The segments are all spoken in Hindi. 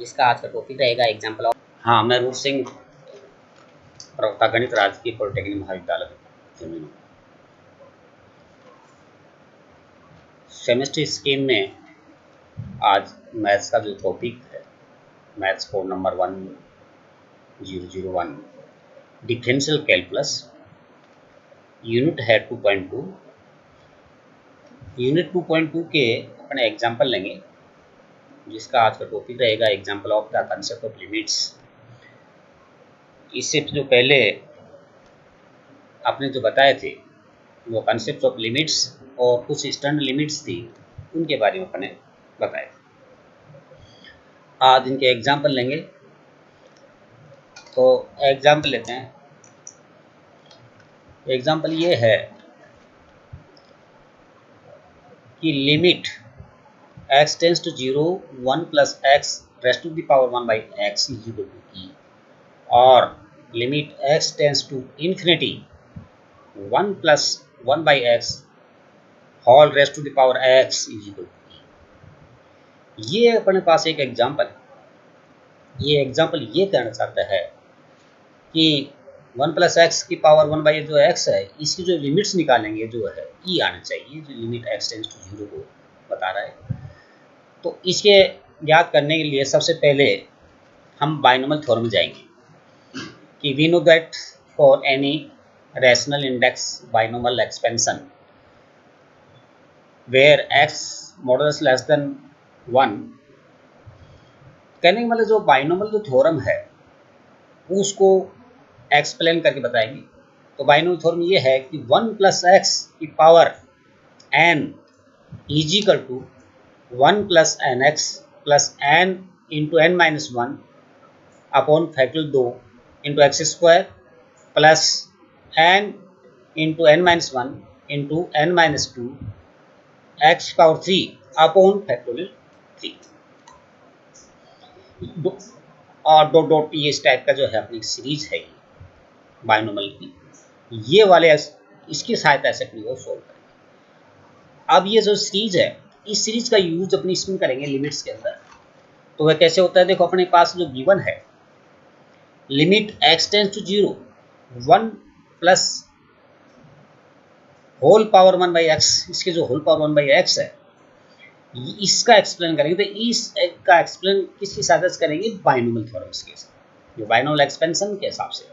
जिसका आज का टॉपिक रहेगा एग्जाम्पल ऑफ। हाँ, मैं रूप सिंह, प्रवक्ता गणित, राजकीय पॉलिटेक्निक महाविद्यालय जमीन। सेमेस्टर स्कीम में आज मैथ्स का जो टॉपिक है, maths code number 1001 differential calculus, unit है 2.2। यूनिट 2.2 के अपने एग्जाम्पल लेंगे, जिसका आज का टॉपिक रहेगा example of the concept of limits. इससे जो पहले आपने जो बताए थे वो कंसेप्ट ऑफ लिमिट्स और कुछ स्टैंडर्ड लिमिट्स थी, उनके बारे में अपने बताए थे। आज इनके एग्जाम्पल लेंगे, तो एग्जाम्पल लेते हैं। एग्जाम्पल ये है कि limit x tends to 0 1 plus x raised to the power 1 by x is equal to e, और limit x tends to infinity 1 plus 1 by x whole raised to the power x is equal to e. ये अपने पास एक एग्जाम्पल, ये एग्जाम्पल ये कहना चाहता है कि 1 प्लस एक्स की पावर 1 बाई जो एक्स है, इसकी जो लिमिट्स निकालेंगे जो है ई आना चाहिए, जो लिमिट x टेंस टू 0 को बता रहा है। तो इसके याद करने के लिए सबसे पहले हम बाइनोमियल थ्योरम में जाएंगे कि we know that for any rational index binomial expansion where x modulus less than 1, कहने के मतलब जो बाइनोमियल जो थ्योरम है उसको एक्सप्लेन करके बताएंगे। तो बाइनोमियल थ्योरम ये है कि 1 प्लस एक्स की power n is equal to 1 plus n x plus n into n minus 1 upon factorial 2 into x square plus n into n minus 1 into n minus 2 x power 3 upon factorial 3 और डॉट डॉट ये इस टाइप का जो है अपनी सीरीज है बाइनोमियल की, ये वाले इसकी सहायता से अपनी को सोल्व करेंगे। अब ये जो सीरीज है, इस सीरीज का यूज अपनी इसमें करेंगे लिमिट्स के अंदर। तो वह कैसे होता है, देखो अपने पास जो गिवन है limit x tends to 0 1 plus whole power 1 by x, इसके जो होल पावर 1 बाई एक्स है इसका एक्सप्लेन करेंगे। तो इसका एक्सप्लेन किसकी सहायता से करेंगे, बाइनोमियल थ्योरम्स के साथ, जो बाइनोमियल एक्सपेंशन के हिसाब से,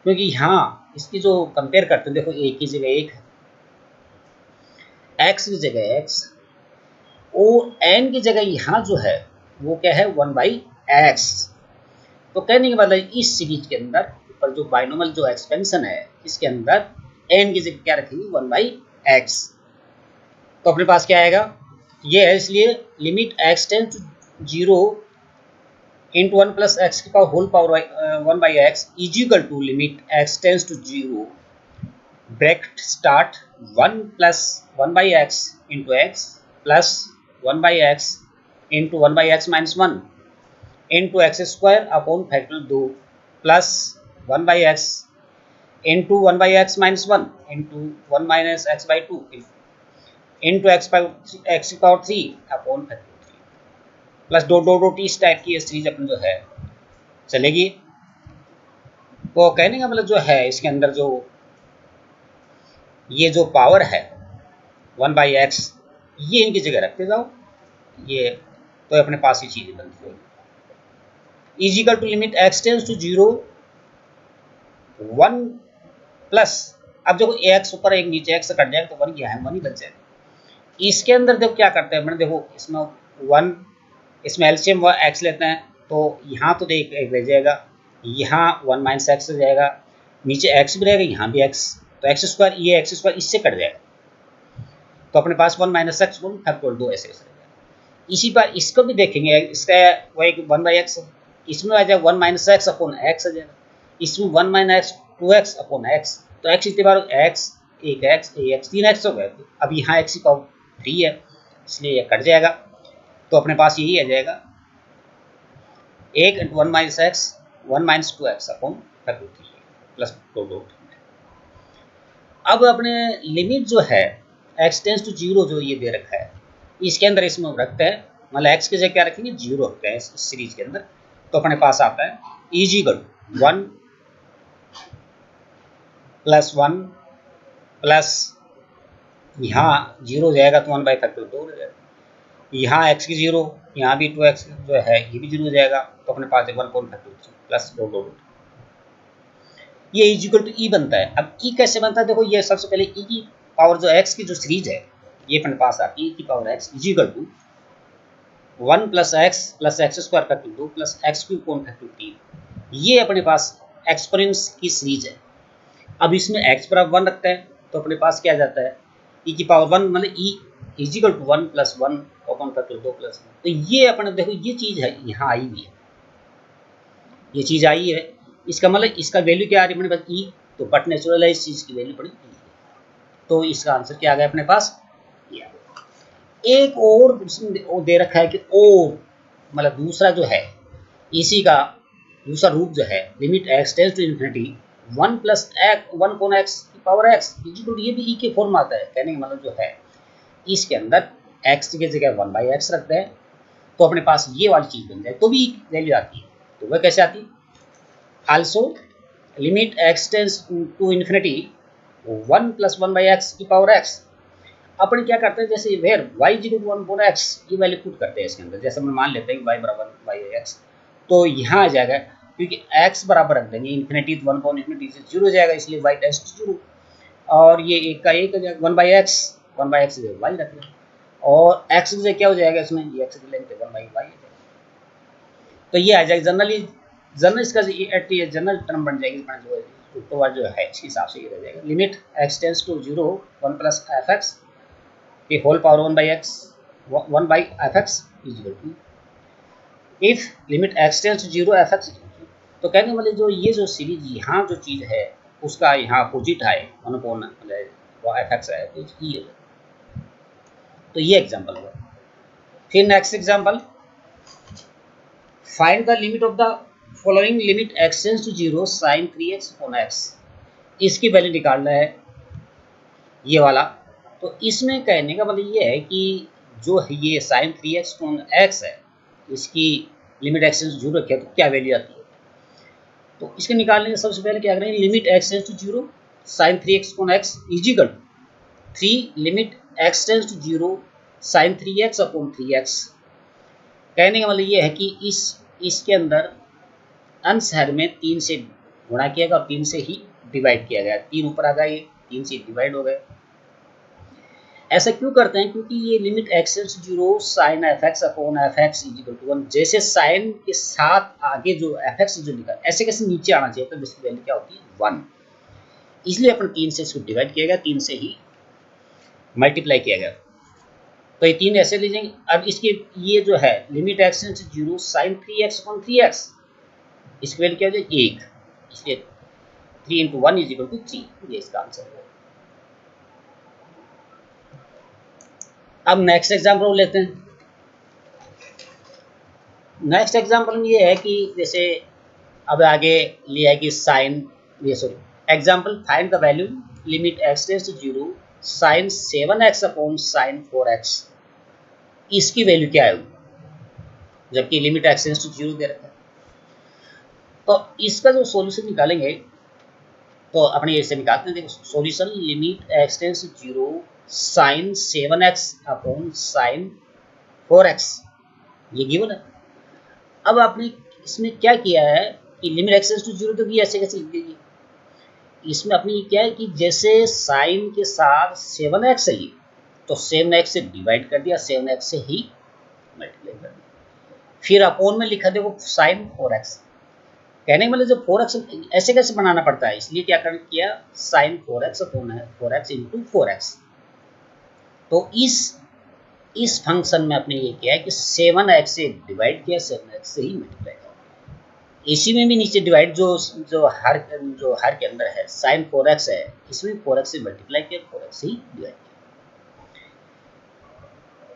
क्योंकि यहाँ इसकी जो कंपेयर करते हैं, देखो एक की जगह एक है, x की जगह x और n की जगह यहाँ जो है वो क्या है 1 बाई एक्स। तो कहने के मतलब इस सीरीज के अंदर ऊपर जो बाइनोमियल जो एक्सपेंशन है इसके अंदर n की जगह क्या रखेंगे 1 बाई एक्स। तो अपने पास क्या आएगा, ये है, इसलिए limit x tends to 0 into 1 plus x की power whole power 1 by x is equal to limit x tends to 0 bracket start 1 plus 1 by x into x plus 1 by x into 1 by x minus 1 into x square upon factorial 2 plus 1 by x into 1 by x minus 1 into 1 minus x by 2 into x power 3 upon factorial 3 plus dot dot dot इस टाइप की सीरीज अपन जो है चलेगी। तो कहने का मतलब जो है इसके अंदर जो ये जो पावर है 1 बाई एक्स, ये इनकी जगह रखते जाओ, ये तो अपने पास ही चीजें बनती है। Is equal to limit x tends to 0 1 plus, अब देखो x ऊपर एक नीचे x कट जाएगा तो 1 क्या है 1 ही बच जाएगा। इसके अंदर देखो क्या करते हैं, मैंने देखो इसमें 1, इसमें एलसीएम x लेते हैं, तो यहाँ तो देख एक रह जाएगा, यहाँ 1 माइनस एक्स हो जाएगा, नीचे x भी रहेगा, यहाँ भी x, तो एक्स स्क्वायर, ये एक्स स्क्वायर इससे कट जाएगा, तो अपने पास 1 माइनस एक्स फैक्टोरियल 2 ऐसे रहेगा। इसी बार इसको भी देखेंगे, इसका वही 1 बाई एक्स है, इसमें आ जाएगा 1 माइनस एक्स अपॉन एक्स आ जाएगा, इसमें 1 माइनस 2x अपॉन एक्स, तो एक्स इतनी बार एक्स, एक एक्स, एक एक्स, 3 एक्स हो गए। अब यहाँ एक्स की पावर 3 है, इसलिए ये कट जाएगा, तो अपने पास यही आ जाएगा 1 into 1 minus x 1 minus 2x upon factorial 3 plus dot dot. अब अपने लिमिट जो है x टेंस टू 0 जो ये दे रखा है, इसके अंदर इसमें रखते हैं, मतलब x की जगह क्या रखेंगे 0 रखते हैं इस सीरीज के अंदर, तो अपने पास आता है इजिकल 1 प्लस 1 प्लस यहाँ 0 हो जाएगा तो 1 बाई फैक्टर 2 हो जाएगा, यहाँ x की 0, यहाँ भी 2x जो है ये भी 0 हो जाएगा, तो अपने पास 1 पॉइंट फैक्टर 3 प्लस 2 ये इजिकल टू ई बनता है। अब ई कैसे बनता है, देखो ये सबसे पहले ई की पावर जो x की जो सीरीज है ये अपने पास आती है ई की power x is equal to 1 plus x square factor 2 plus x cube point factor 3, ये अपने पास एक्सपोनेंट्स की सीरीज है। अब इसमें x बराबर 1 रखते हैं तो अपने पास क्या जाता है ई की पावर 1 मतलब e is equal to 1 plus 1 upon factor 2 plus 1, तो ये अपने देखो ये चीज है यहाँ आई हुई है, ये चीज आई है, इसका मतलब इसका वैल्यू क्या आ रही है अपने पास ई, तो बट नेचुरल है इस चीज की वैल्यू बड़ी ई है, तो इसका आंसर क्या आ गया अपने पास ये। एक और दे रखा है कि और मतलब दूसरा जो है इसी का दूसरा रूप जो है limit x tends to infinity 1 plus x 1 कोन एक्स की पावर एक्स इक्वल ये भी ई के फॉर्म आता है, कहने का मतलब जो है इसके अंदर एक्स की जगह 1 बाई एक्स रखते हैं तो अपने पास ये वाली चीज बन जाए तो भी वैल्यू आती है। तो वह कैसे आती है, also limit x tends to infinity 1 plus 1 by x की पावर एक्स। अपन क्या करते हैं जैसे where y equal to 1 upon x ये वैल्यू पुट करते हैं इसके अंदर, जैसे हम मान लेते हैं कि y बराबर y है x, तो यहाँ आ जाएगा क्योंकि x बराबर रख देंगे इन्फिनिटी 1 अपॉन इन्फिनिटी से 0 हो जाएगा इसलिए y टेंड्स टू 0, और ये एक का एक हो जाएगा 1 बाई एक्स y रख लें और x से क्या हो जाएगा इसमें ये x की लेंथ 1 बाई y, तो ये आ जाएगा जनरल इसका जनरल टर्म बन जाएगी ऊपर वाला जो है इसके हिसाब से ये रह जाएगा limit x tends to 0 1 plus f x की whole power 1 by x 1 by f x is equal to if limit x tends to 0 f x, तो कहने वाले जो ये जो सीरीज यहाँ जो चीज़ है उसका यहाँ अपोजिट है 1 अपॉन एफ एक्स है तो ई है, तो ये एग्जांपल हुआ। फिर next example find the limit of the following limit x tends to 0 sin 3x upon x, इसकी वैल्यू निकालना है ये वाला, तो इसमें कहने का मतलब ये है कि जो ये sin 3x अपॉन x है इसकी लिमिट एक्स टेंड्स टू 0 रखे तो क्या वैल्यू आती है, तो इसके निकालने के सबसे पहले क्या करेंगे limit x tends to 0 sin 3x upon x equal 3 limit x tends to 0 sin 3x upon 3x, कहने का मतलब ये है कि इसके अंदर अंश हर में 3 से गुणा किया गया और 3 से ही डिवाइड किया गया, 3 ऊपर आ गया ये 3 से डिवाइड हो गए। ऐसा क्यों करते हैं, क्योंकि ये limit x tends to 0 sine f x upon f x equal to 1, जैसे साइन के साथ आगे जो एफ एक्स जो लिखा ऐसे कैसे नीचे आना चाहिए, तो जिसकी वैल्यू क्या होती है 1, इसलिए अपन 3 से इसको डिवाइड किया गया, 3 से ही मल्टीप्लाई किया गया, तो ये 3 ऐसे लीजिएंगे। अब इसके ये जो है limit x tends to 0 sine 3x upon 3x, इसकी वैल्यू क्या हो जाएगी 1, इसलिए 3 इंटू 1 इज इक्वल टू 3, ये इसका आंसर है। अब नेक्स्ट एग्जाम्पल लेते हैं। नेक्स्ट एग्जाम्पल में ये है कि जैसे अब आगे लिया है कि साइन ये sorry example find the value limit x tends to 0 sine 7x upon sine 4x, इसकी वैल्यू क्या है जबकि लिमिट एक्स टेंड्स टू 0 दे रखा है, तो इसका जो सॉल्यूशन निकालेंगे तो अपने ऐसे निकालते हैं, देखो solution limit x tends to 0 sine 7x upon sine 4x, ये गिवन है। अब आपने इसमें क्या किया है कि लिमिट एक्स टेंड्स टू 0 तो ऐसे कैसे लिख दीजिए, इसमें अपनी क्या है कि जैसे साइन के साथ 7x है तो 7x से डिवाइड कर दिया, 7x से ही मल्टीप्लाई कर दिया, फिर अपॉन में लिखा देखो साइन 4x, कहने के मतलब जो 4x ऐसे कैसे बनाना पड़ता है, इसलिए क्या किया साइन 4x अपॉन है 4x इंटू 4x, तो इस फंक्शन में आपने ये किया है कि 7x से डिवाइड किया 7x से ही मल्टीप्लाई किया, इसी में भी नीचे डिवाइड जो हर के अंदर है साइन 4x है, इसमें 4x से मल्टीप्लाई किया 4x से ही डिवाइड किया,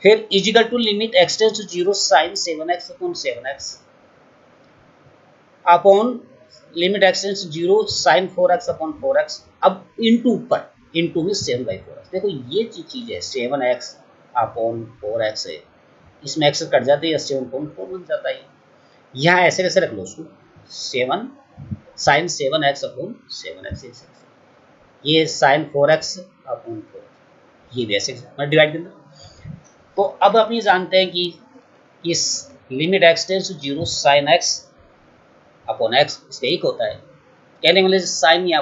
फिर is equal to limit x tends to 0 sine 7x upon 7x upon limit x tends to 0 sine 4x upon 4x, अब इनटू ऊपर इनटू में 7/4x, देखो ये चीज है 7x अपॉन 4x है, इसमें x कट जाते हैं 7/4 बन जाता है, यहाँ ऐसे कैसे रख लो उसको, 7 साइन 7x अपॉन 7x, ये साइन 4x अपॉन 4, ये भी ऐसे मैं डिवाइड कर दूँ। तो अब हम ये जानते हैं कि इस limit x tends to 0 sine x upon x इसका एक होता है, कहने वाले साइन या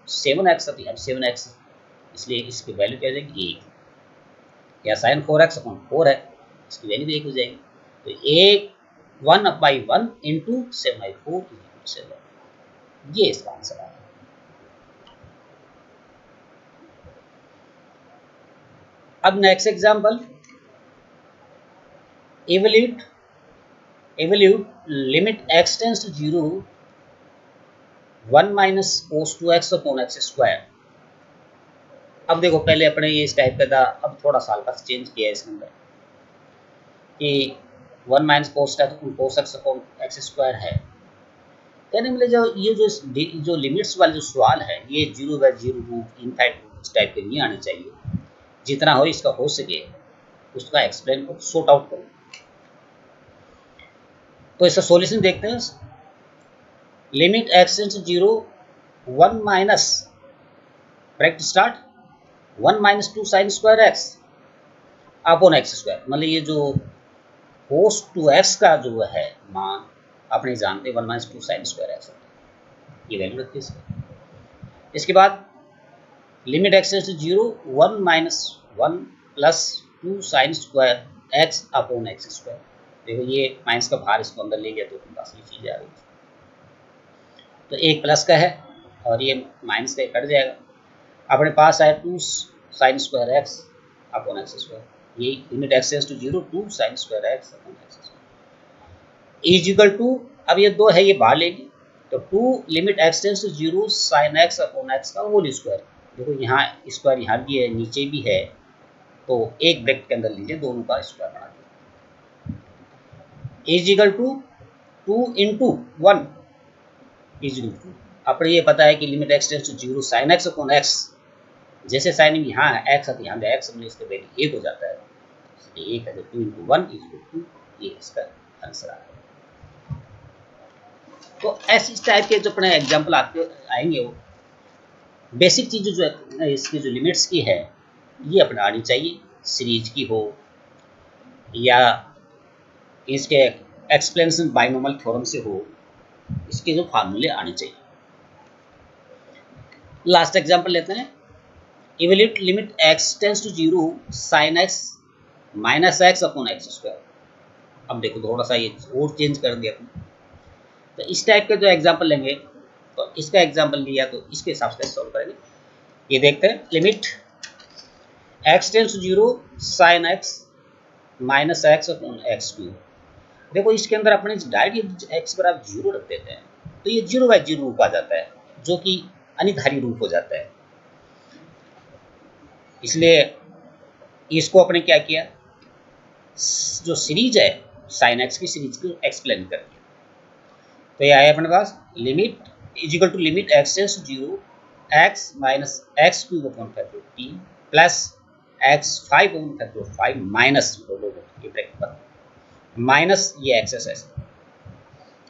7x अब 7x, इसलिए इसकी वैल्यू क्या हो जाएगी 1, या साइन 4x अपॉन 4 है, इसकी वैल्यू भी 1 हो जाएगी। तो 1/1 इंटू 7/4 7, ये इसका आंसर है। अब next example, evaluate limit x tends to 0 1 minus cos 2x upon x square। अब देखो पहले अपने ये इस टाइप का था, अब थोड़ा सा हल्का चेंज किया है इसके अंदर कि 1 minus cos x upon x square है, कहने मिले जो ये जो लिमिट्स वाले जो सवाल है ये 0/0 रूट इनफाइनाइट रूट इस टाइप के नहीं आने चाहिए, जितना हो इसका हो सके उसका एक्सप्लेन को सॉर्ट आउट करो। तो इसका सॉल्यूशन देखते हैं। Limit x tends to 0 1 minus bracket start 1 minus 2 sine square x upon x square, मतलब ये जो cos 2x का जो है मान अपने जानते 1 माइनस 2 साइन स्क्वायर एक्स, ये वैल्यू रखते हैं। इसके बाद limit x tends to 0 1 minus 1 plus 2 sine square x upon x square, देखो ये माइनस का बाहर इसको अंदर ले गया तो पास ये चीज आ गई, तो एक प्लस का है और ये माइनस का कट जाएगा, अपने पास आया 2 sine square x upon x square, ये limit x tends to 0 2 sine square x upon x square is equal to, अब ये दो है ये बाहर लेगी तो 2 limit x tends to 0 sine x upon x का होल स्क्वायर, देखो यहाँ स्क्वायर यहाँ भी है नीचे भी है, तो एक ब्रैकेट के अंदर लीजिए दोनों का स्क्वायर बना दीजिए is equal to 2 into 1 is equal to, अपने ये पता है कि limit x tends to 0 sine x upon x, जैसे साइन यहाँ है एक्स है यहाँ पे एक्स हमने इसका वैल्यू 1 हो जाता है, इसलिए 1 है तो 2 इंटू 1 इज इक्वल टू, ये इसका आंसर आ गया। तो ऐसी टाइप के जो अपने एग्जाम्पल आपके आएंगे वो बेसिक चीज़ें जो है इसकी जो लिमिट्स की है ये अपना आनी चाहिए, सीरीज की हो या इसके एक्सप्लेनेशन बाइनोमियल थ्योरम से हो, इसके जो फार्मूले आने चाहिए। लास्ट एग्जांपल लेते हैं, evaluate limit x tends to 0 sin x minus x upon x square. अब देखो थोड़ा सा ये और चेंज कर दिया अपने, तो इस टाइप के जो एग्जांपल लेंगे तो इसका एग्जांपल लिया तो इसके हिसाब से सॉल्व करेंगे। ये देखते हैं, limit x tends to 0 sin x minus x upon x cube, देखो इसके अंदर अपने डायरेक्ट x बराबर 0 रख देते हैं तो ये 0/0 रूप आ जाता है जो कि अनिधारी रूप हो जाता है, इसलिए इसको अपने क्या किया, जो सीरीज है साइन एक्स की सीरीज को एक्सप्लेन कर दिया। तो ये आया अपने पास limit is equal to limit x tends to 0 x minus x cube upon factor 3 plus x 5 upon factor 5 minus ये ब्रैकेट पर माइनस ये x S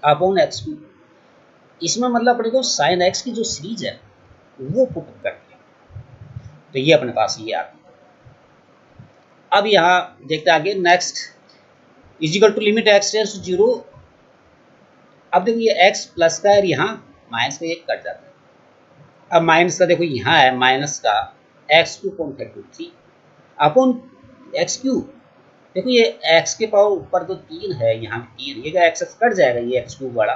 upon x cube, इसमें मतलब अपने को साइन एक्स की जो सीरीज है वो पुट कर दिया, तो ये अपने पास ये आ गया। अब यहाँ देखते हैं आगे next is equal to limit x tends to 0, अब देखो ये x प्लस का है यहाँ माइनस का एक कट जाता है, अब माइनस का देखो यहाँ है माइनस का x cube upon factor 3 upon x cube, देखो ये x के पावर ऊपर तो 3 है यहाँ 3, ये एक्स कट जाएगा ये एक्स क्यूब वाला,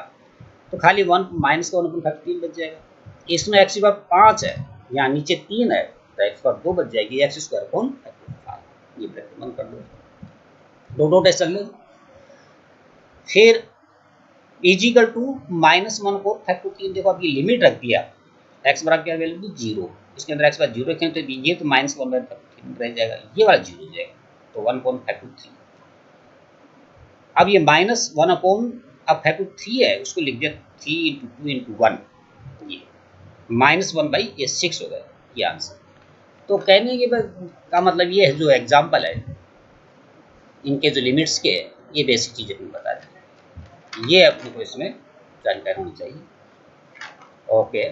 तो खाली 1 माइनस का 1 अपॉन फैक्टर 3 बच जाएगा, इसमें x की पावर 5 है यहाँ नीचे 3 है तो x पावर 2 बच जाएगी एक्स स्क्वायर अपॉन फैक्टर 5, ये ब्रैकेट बंद कर दो, दो डॉट ऐसे ले, फिर इजिकल टू माइनस 1 को फैक्टर 3, देखो अब ये लिमिट रख दिया x बराबर क्या वैल्यू 0, इसके अंदर x बराबर 0 रखें तो ये तो माइनस 1 फैक्टर रह जाएगा, ये वाला 0 हो जाएगा तो 1 अपॉन फैक्टर 3, अब ये माइनस 1 अपॉन अब फैक्टर 3 है उसको लिख दिया 3 इंटू 2 इंटू 1, ये माइनस 1 बाई ये 6 हो गया, ये आंसर। तो कहने के का मतलब ये है जो एग्जाम्पल है इनके जो लिमिट्स के ये बेसिक चीज़ें तुम बता दें। ये अपने को इसमें जानकारी होनी चाहिए। ओके।